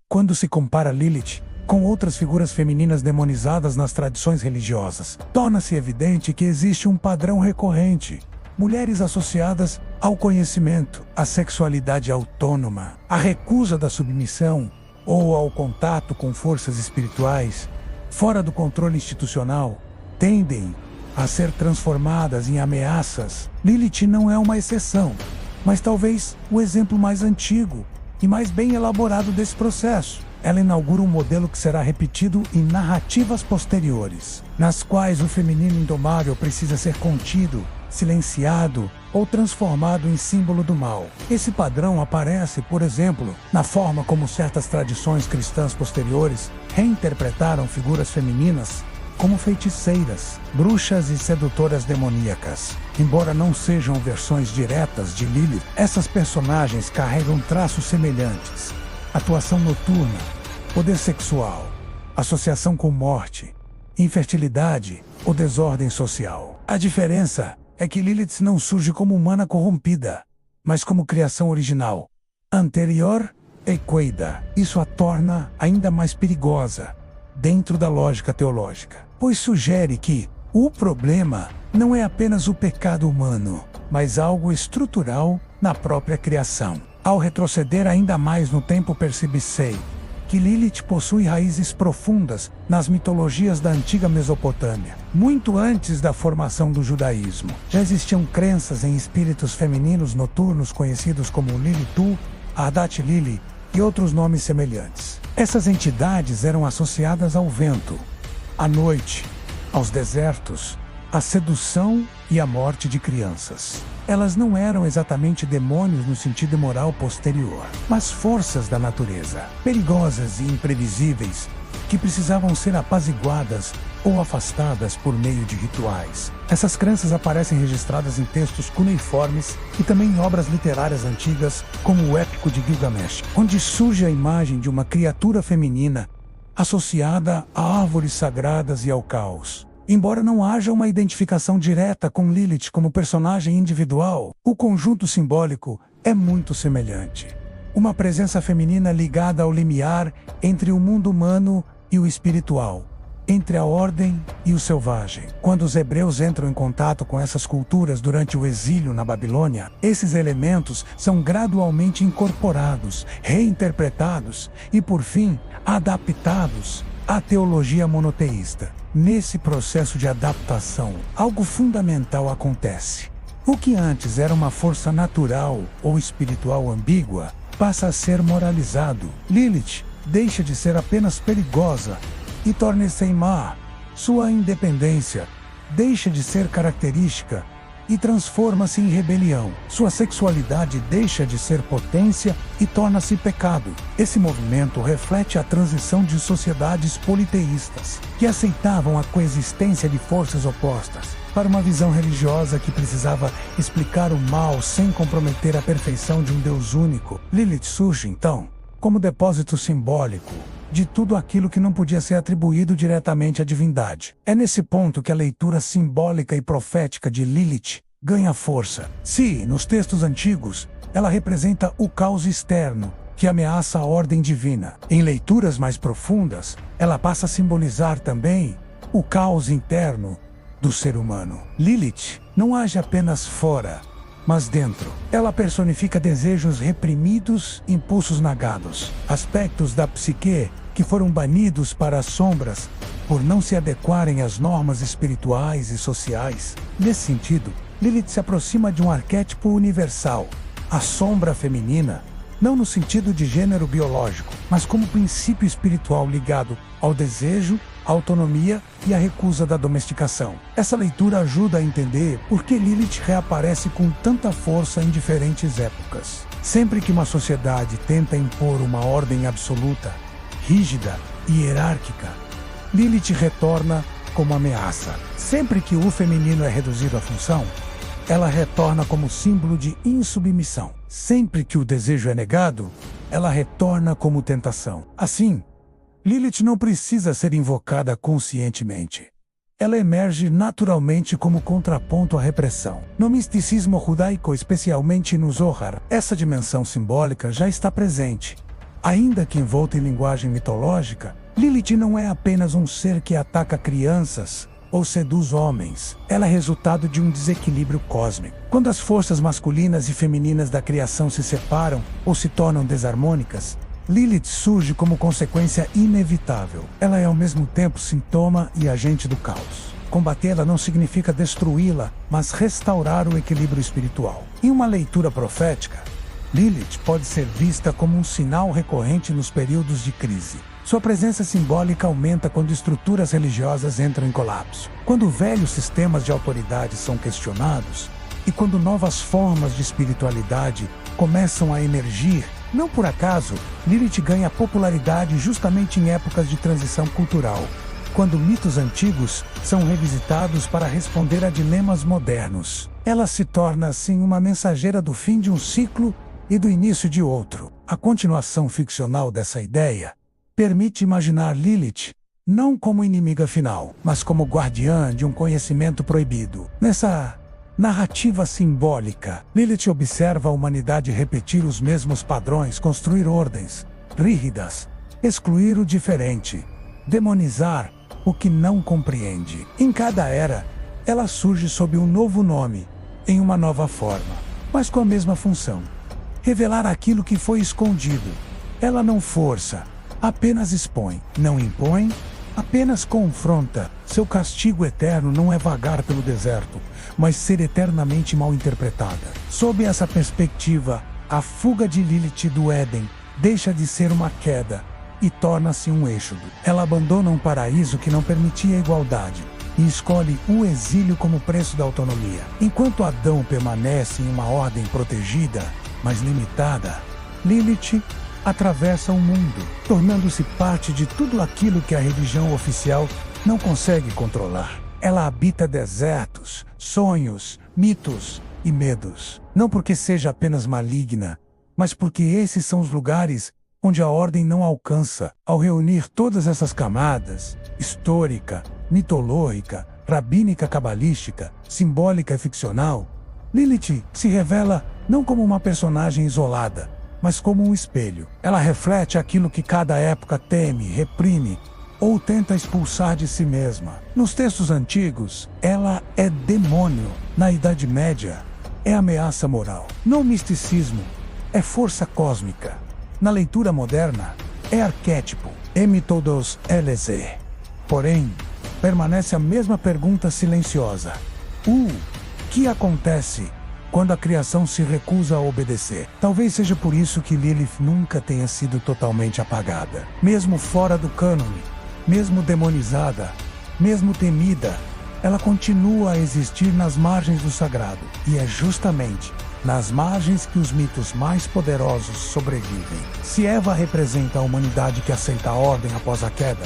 Quando se compara Lilith com outras figuras femininas demonizadas nas tradições religiosas, torna-se evidente que existe um padrão recorrente. Mulheres associadas ao conhecimento, à sexualidade autônoma, à recusa da submissão ou ao contato com forças espirituais fora do controle institucional, tendem a ser transformadas em ameaças. Lilith não é uma exceção, mas talvez o exemplo mais antigo e mais bem elaborado desse processo. Ela inaugura um modelo que será repetido em narrativas posteriores, nas quais o feminino indomável precisa ser contido, silenciado ou transformado em símbolo do mal. Esse padrão aparece, por exemplo, na forma como certas tradições cristãs posteriores reinterpretaram figuras femininas como feiticeiras, bruxas e sedutoras demoníacas. Embora não sejam versões diretas de Lilith, essas personagens carregam traços semelhantes: atuação noturna, poder sexual, associação com morte, infertilidade ou desordem social. A diferença é que Lilith não surge como humana corrompida, mas como criação original, anterior e coida. Isso a torna ainda mais perigosa dentro da lógica teológica, pois sugere que o problema não é apenas o pecado humano, mas algo estrutural na própria criação. Ao retroceder ainda mais no tempo, percebe-se que Lilith possui raízes profundas nas mitologias da antiga Mesopotâmia. Muito antes da formação do judaísmo, já existiam crenças em espíritos femininos noturnos conhecidos como Lilith, Ardat Lili e outros nomes semelhantes. Essas entidades eram associadas ao vento, à noite, aos desertos, à sedução e à morte de crianças. Elas não eram exatamente demônios no sentido moral posterior, mas forças da natureza, perigosas e imprevisíveis, que precisavam ser apaziguadas ou afastadas por meio de rituais. Essas crenças aparecem registradas em textos cuneiformes e também em obras literárias antigas, como o Épico de Gilgamesh, onde surge a imagem de uma criatura feminina associada a árvores sagradas e ao caos. Embora não haja uma identificação direta com Lilith como personagem individual, o conjunto simbólico é muito semelhante. Uma presença feminina ligada ao limiar entre o mundo humano e o espiritual, entre a ordem e o selvagem. Quando os hebreus entram em contato com essas culturas durante o exílio na Babilônia, esses elementos são gradualmente incorporados, reinterpretados e, por fim, adaptados à teologia monoteísta. Nesse processo de adaptação, algo fundamental acontece. O que antes era uma força natural ou espiritual ambígua passa a ser moralizado. Lilith deixa de ser apenas perigosa e torna-se má. Sua independência deixa de ser característica e transforma-se em rebelião. Sua sexualidade deixa de ser potência e torna-se pecado. Esse movimento reflete a transição de sociedades politeístas, que aceitavam a coexistência de forças opostas, para uma visão religiosa que precisava explicar o mal sem comprometer a perfeição de um Deus único. Lilith surge, então, como depósito simbólico de tudo aquilo que não podia ser atribuído diretamente à divindade. É nesse ponto que a leitura simbólica e profética de Lilith ganha força. Se, nos textos antigos, ela representa o caos externo, que ameaça a ordem divina, em leituras mais profundas, ela passa a simbolizar também o caos interno do ser humano. Lilith não age apenas fora, mas dentro. Ela personifica desejos reprimidos, impulsos negados, aspectos da psique que foram banidos para as sombras por não se adequarem às normas espirituais e sociais. Nesse sentido, Lilith se aproxima de um arquétipo universal, a sombra feminina, não no sentido de gênero biológico, mas como princípio espiritual ligado ao desejo, à autonomia e à recusa da domesticação. Essa leitura ajuda a entender por que Lilith reaparece com tanta força em diferentes épocas. Sempre que uma sociedade tenta impor uma ordem absoluta, rígida e hierárquica, Lilith retorna como ameaça. Sempre que o feminino é reduzido à função, ela retorna como símbolo de insubmissão. Sempre que o desejo é negado, ela retorna como tentação. Assim, Lilith não precisa ser invocada conscientemente. Ela emerge naturalmente como contraponto à repressão. No misticismo judaico, especialmente no Zohar, essa dimensão simbólica já está presente. Ainda que envolta em linguagem mitológica, Lilith não é apenas um ser que ataca crianças ou seduz homens. Ela é resultado de um desequilíbrio cósmico. Quando as forças masculinas e femininas da criação se separam ou se tornam desarmônicas, Lilith surge como consequência inevitável. Ela é ao mesmo tempo sintoma e agente do caos. Combatê-la não significa destruí-la, mas restaurar o equilíbrio espiritual. Em uma leitura profética, Lilith pode ser vista como um sinal recorrente nos períodos de crise. Sua presença simbólica aumenta quando estruturas religiosas entram em colapso, quando velhos sistemas de autoridade são questionados e quando novas formas de espiritualidade começam a emergir. Não por acaso, Lilith ganha popularidade justamente em épocas de transição cultural, quando mitos antigos são revisitados para responder a dilemas modernos. Ela se torna, assim, uma mensageira do fim de um ciclo e do início de outro. A continuação ficcional dessa ideia permite imaginar Lilith não como inimiga final, mas como guardiã de um conhecimento proibido. Nessa narrativa simbólica, Lilith observa a humanidade repetir os mesmos padrões, construir ordens rígidas, excluir o diferente, demonizar o que não compreende. Em cada era, ela surge sob um novo nome, em uma nova forma, mas com a mesma função: revelar aquilo que foi escondido. Ela não força, apenas expõe. Não impõe, apenas confronta. Seu castigo eterno não é vagar pelo deserto, mas ser eternamente mal interpretada. Sob essa perspectiva, a fuga de Lilith do Éden deixa de ser uma queda e torna-se um êxodo. Ela abandona um paraíso que não permitia a igualdade e escolhe o exílio como preço da autonomia. Enquanto Adão permanece em uma ordem protegida, mas limitada, Lilith atravessa o mundo, tornando-se parte de tudo aquilo que a religião oficial não consegue controlar. Ela habita desertos, sonhos, mitos e medos. Não porque seja apenas maligna, mas porque esses são os lugares onde a ordem não alcança. Ao reunir todas essas camadas, histórica, mitológica, rabínica, cabalística, simbólica e ficcional, Lilith se revela não como uma personagem isolada, mas como um espelho. Ela reflete aquilo que cada época teme, reprime ou tenta expulsar de si mesma. Nos textos antigos, ela é demônio. Na Idade Média, é ameaça moral. No misticismo, é força cósmica. Na leitura moderna, é arquétipo, Emitos LZ. Porém, permanece a mesma pergunta silenciosa: o que acontece quando a criação se recusa a obedecer? Talvez seja por isso que Lilith nunca tenha sido totalmente apagada. Mesmo fora do cânone, mesmo demonizada, mesmo temida, ela continua a existir nas margens do sagrado. E é justamente nas margens que os mitos mais poderosos sobrevivem. Se Eva representa a humanidade que aceita a ordem após a queda,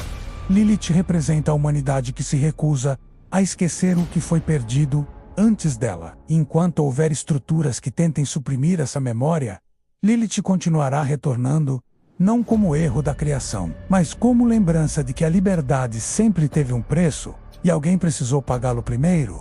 Lilith representa a humanidade que se recusa a esquecer o que foi perdido antes dela. Enquanto houver estruturas que tentem suprimir essa memória, Lilith continuará retornando, não como erro da criação, mas como lembrança de que a liberdade sempre teve um preço, e alguém precisou pagá-lo primeiro.